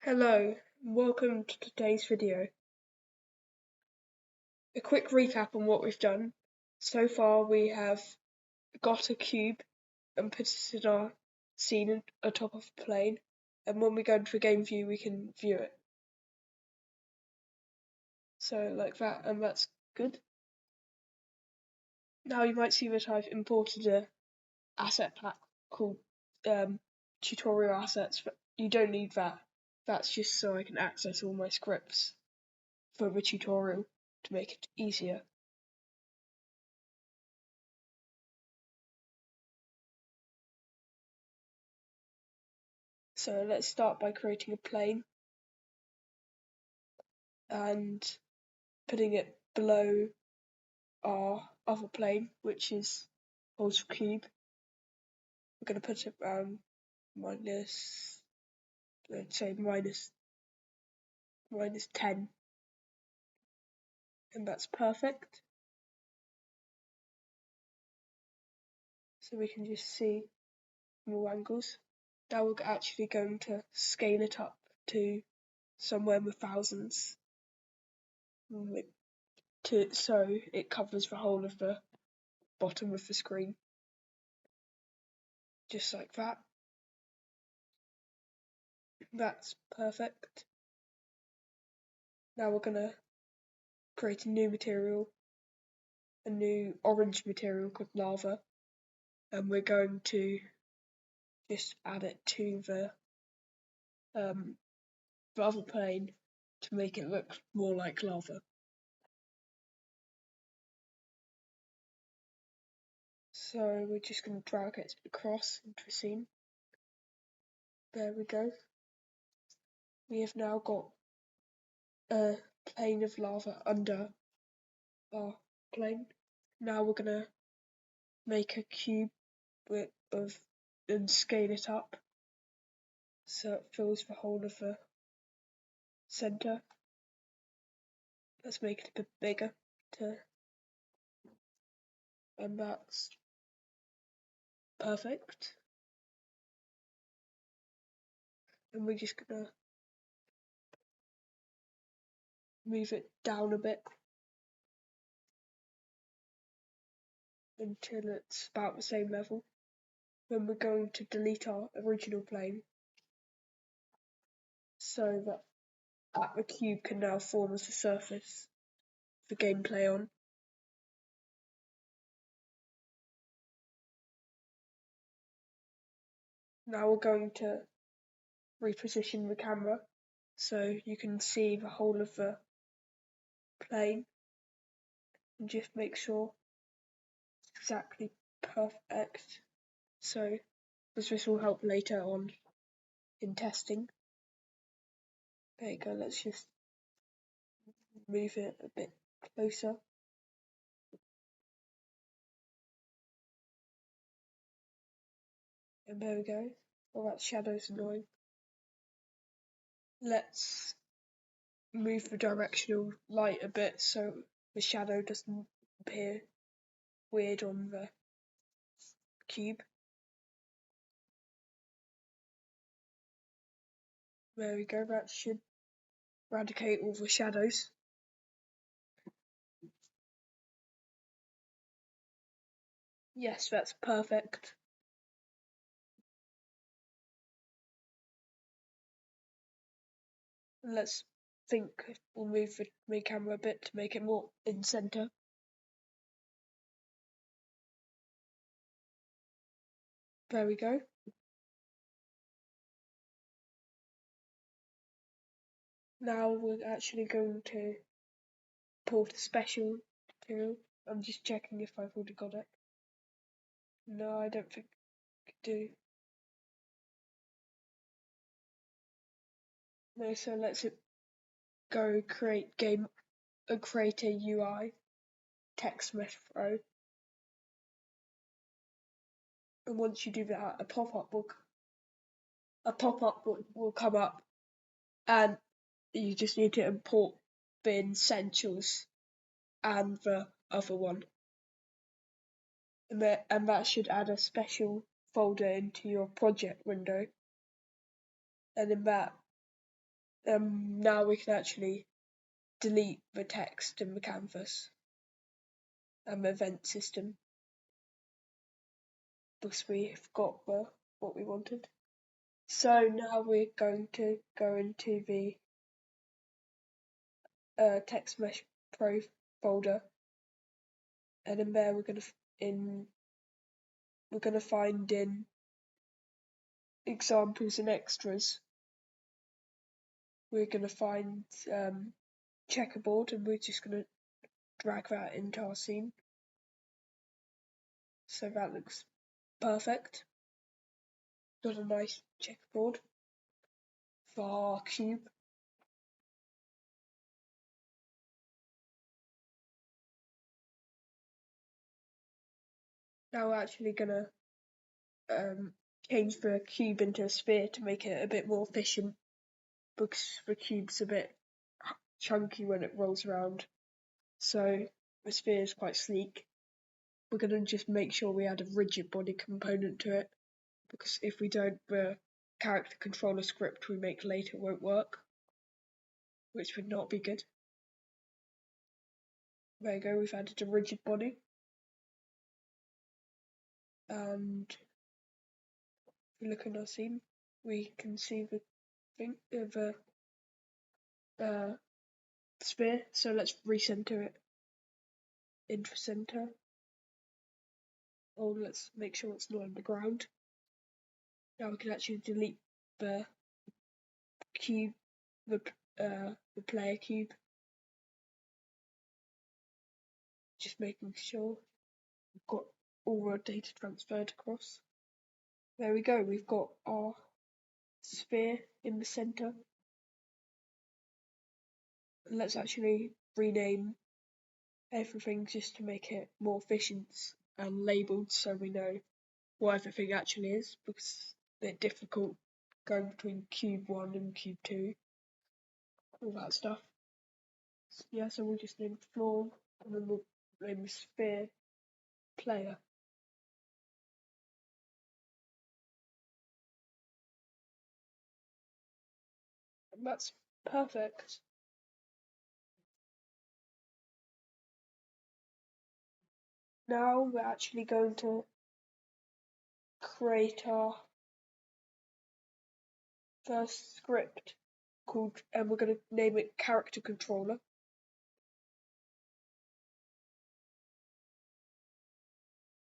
Hello, and welcome to today's video. A quick recap on what we've done. So far we have got a cube and put it in our scene atop of a plane, and when we go into a game view we can view it. So like that, and that's good. Now you might see that I've imported a asset pack called tutorial assets, but you don't need that. That's just so I can access all my scripts for the tutorial to make it easier. So let's start by creating a plane and putting it below our other plane, which is also cube. We're going to put it around minus, let's say minus 10, and that's perfect. So we can just see from all angles. Now we're actually going to scale it up to somewhere in the thousands, so it covers the whole of the bottom of the screen, just like that. That's perfect. Now we're going to create a new material, a new orange material called lava, and we're going to just add it to the other plane to make it look more like lava. So we're just going to drag it across into the scene. There we go. We have now got a plane of lava under our plane. Now we're going to make a cube and scale it up so it fills the whole of the center. Let's make it a bit bigger, and that's perfect. And we're just gonna move it down a bit until it's about the same level. Then we're going to delete our original plane so that the cube can now form as the surface for gameplay on. Now we're going to reposition the camera so you can see the whole of the plane, and just make sure it's exactly perfect, so this will help later on in testing. There you go, let's just move it a bit closer. And there we go. Oh, that shadow's annoying. Let's move the directional light a bit so the shadow doesn't appear weird on the cube. There we go, that should eradicate all the shadows. Yes, that's perfect. Let's think we'll move the main camera a bit to make it more in center. There we go. Now we're actually going to import a special material. I'm just checking if I've already got it. No, I don't think I do. No, so let's go create a UI text mesh throw. And once you do that, a pop-up will come up, and you just need to import the essentials and the other one. And that should add a special folder into your project window. And in that now we can actually delete the text in the canvas event system because we've got what we wanted. So now we're going to go into the text mesh pro folder, and in there we're gonna find in examples and extras. We're gonna find checkerboard, and we're just gonna drag that into our scene. So that looks perfect. Got a nice checkerboard for our cube. Now we're actually gonna change the cube into a sphere to make it a bit more efficient because the cube's a bit chunky when it rolls around. So the sphere is quite sleek. We're gonna just make sure we add a rigid body component to it, because if we don't, the character controller script we make later won't work, which would not be good. There you go, we've added a rigid body. And if we look at our scene, we can see the thing, the sphere. So let's recenter it into center. Oh, let's make sure it's not on the ground. Now we can actually delete the cube, the player cube. Just making sure we've got all our data transferred across. There we go, we've got our sphere in the center. And let's actually rename everything just to make it more efficient and labelled so we know what everything actually is, because it's a bit difficult going between cube 1 and cube 2, all that stuff. Yeah, so we'll just name floor, and then we'll name the sphere player. And that's perfect. Now we're actually going to create our first script called, and we're going to name it character controller.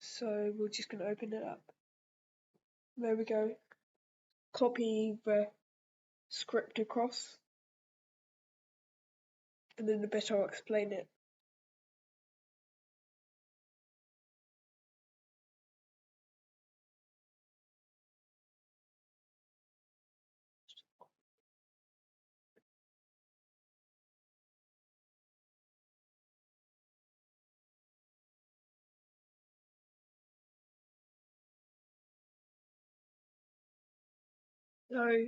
So we're just going to open it up. There we go. Copy the script across, and in a bit I'll explain it. So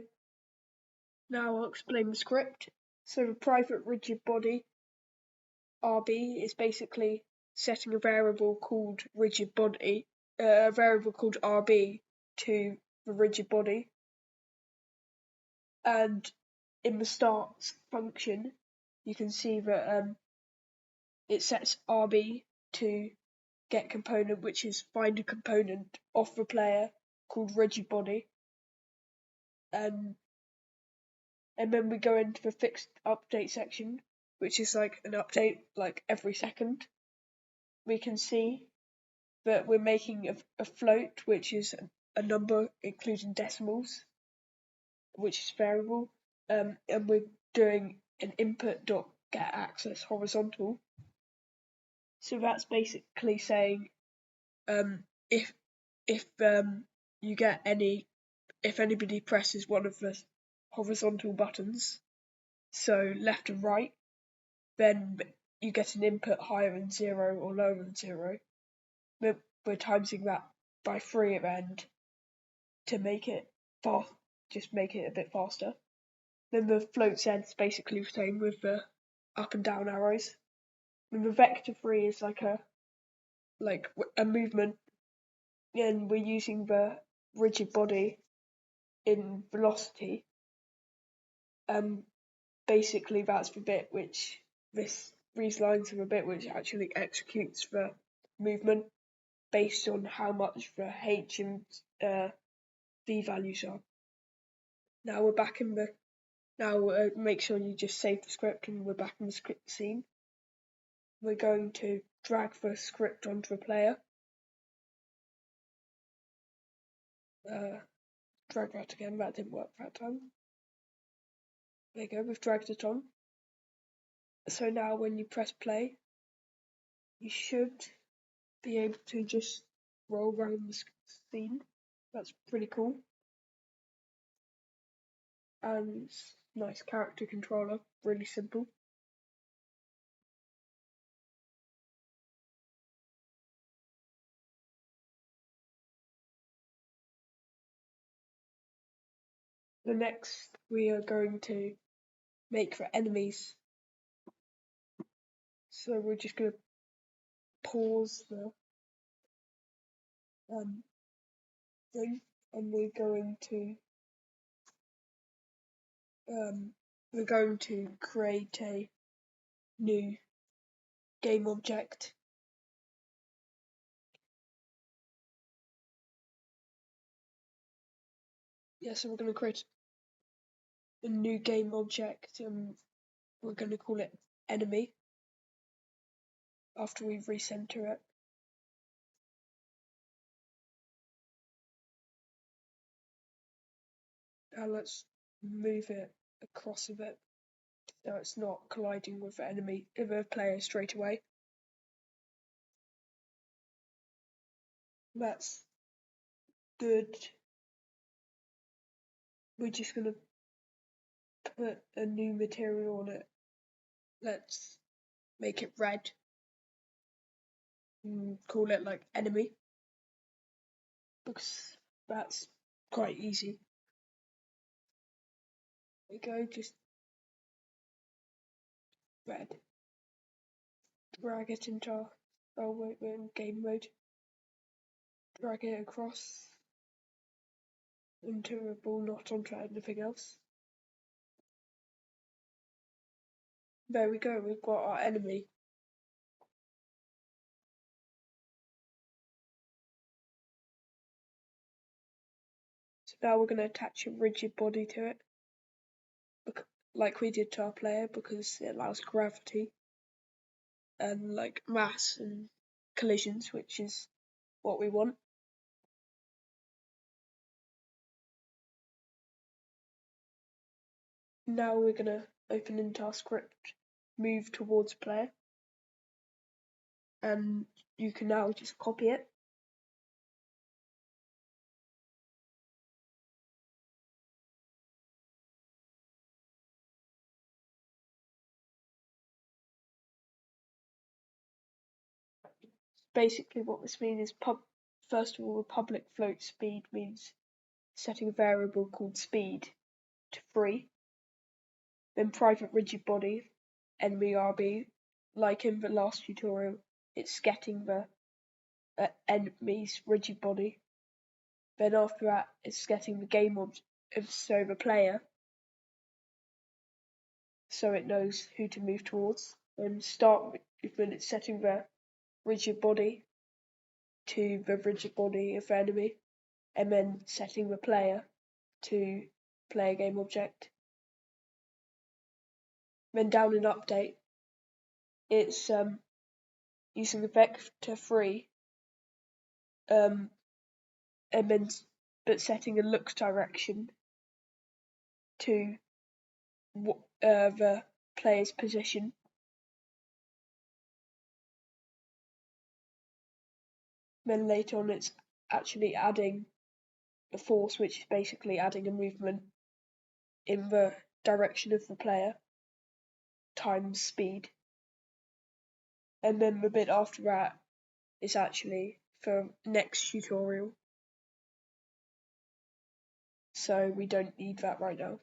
now I'll explain the script. So the private rigid body RB is basically setting a variable called rigid body, a variable called RB to the rigid body, and in the start function you can see that it sets RB to get component, which is find a component off the player called rigid body, and then we go into the fixed update section, which is like an update like every second. We can see that we're making a float, which is a number including decimals, which is variable, and we're doing an input dot get access horizontal. So that's basically saying if you get if anybody presses one of the horizontal buttons, so left and right, then you get an input higher than 0 or lower than 0. We're timesing that by 3 at the end to make it fast, just make it a bit faster. Then the float end's basically the same with the up and down arrows. And the vector 3 is like a movement, and we're using the rigid body in velocity. basically that's the bit which these lines are the bit which actually executes the movement based on how much the H and V values are. Now we're back in the. Now make sure you just save the script and we're back in the script scene. We're going to drag the script onto the player. Drag that again, that didn't work that time. There you go, we've dragged it on. So now when you press play, you should be able to just roll around the scene. That's pretty cool. And nice character controller, really simple. The next we are going to make the enemies. So we're just going to pause the thing, and we're going to create a new game object. Yeah, so we're going to create a new game object, and we're going to call it enemy after we recenter it. Now let's move it across a bit so it's not colliding with the player straight away. That's good. We're just going to put a new material on it. Let's make it red and call it like enemy, because that's quite easy. There you go, just red. Drag it into our, oh wait, we're in game mode. Drag it across into a ball, not onto anything else. There we go, we've got our enemy. So now we're going to attach a rigid body to it, like we did to our player, because it allows gravity and like mass and collisions, which is what we want. Now we're going to open into our script, move towards player, and you can now just copy it. Basically what this means is first of all, the public float speed means setting a variable called speed to 3. Then private rigid body, NVRB, like in the last tutorial, it's getting the enemy's rigid body. Then after that, it's getting the game so the player, so it knows who to move towards. Then start movement, it's setting the rigid body to the rigid body of the enemy, and then setting the player to player game object. Then down in update, it's using the vector 3, and then but setting a looks direction to the player's position. Then later on, it's actually adding the force, which is basically adding a movement in the direction of the player times speed. And then the bit after that is actually for next tutorial. So we don't need that right now.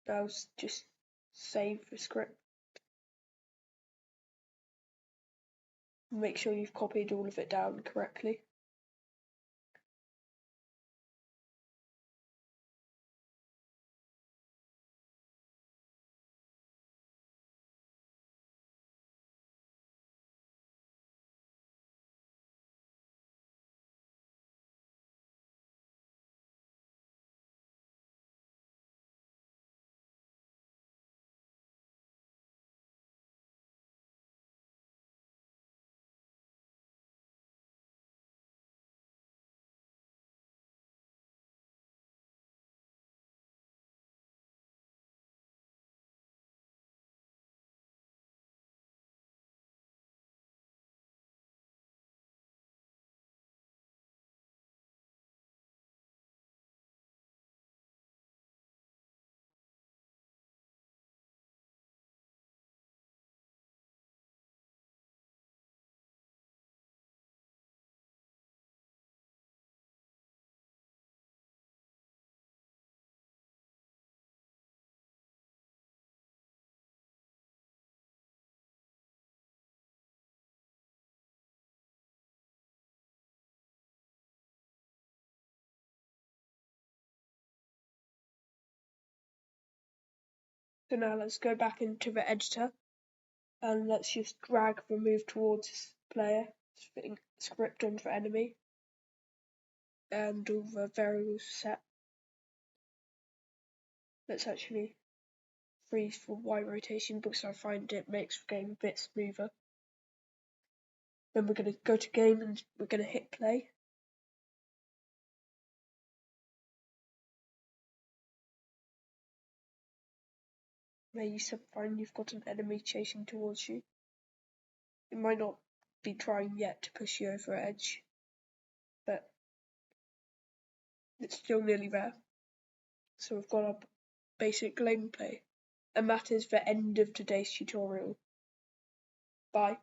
Now just save the script. Make sure you've copied all of it down correctly. So now let's go back into the editor and let's just drag the move towards this player, fitting script onto the enemy, and all the variables set. Let's actually freeze for Y rotation because I find it makes the game a bit smoother. Then we're going to go to game and we're going to hit play. There you find you've got an enemy chasing towards you. It might not be trying yet to push you over the edge, but it's still nearly there. So we've got our basic gameplay. And that is the end of today's tutorial. Bye.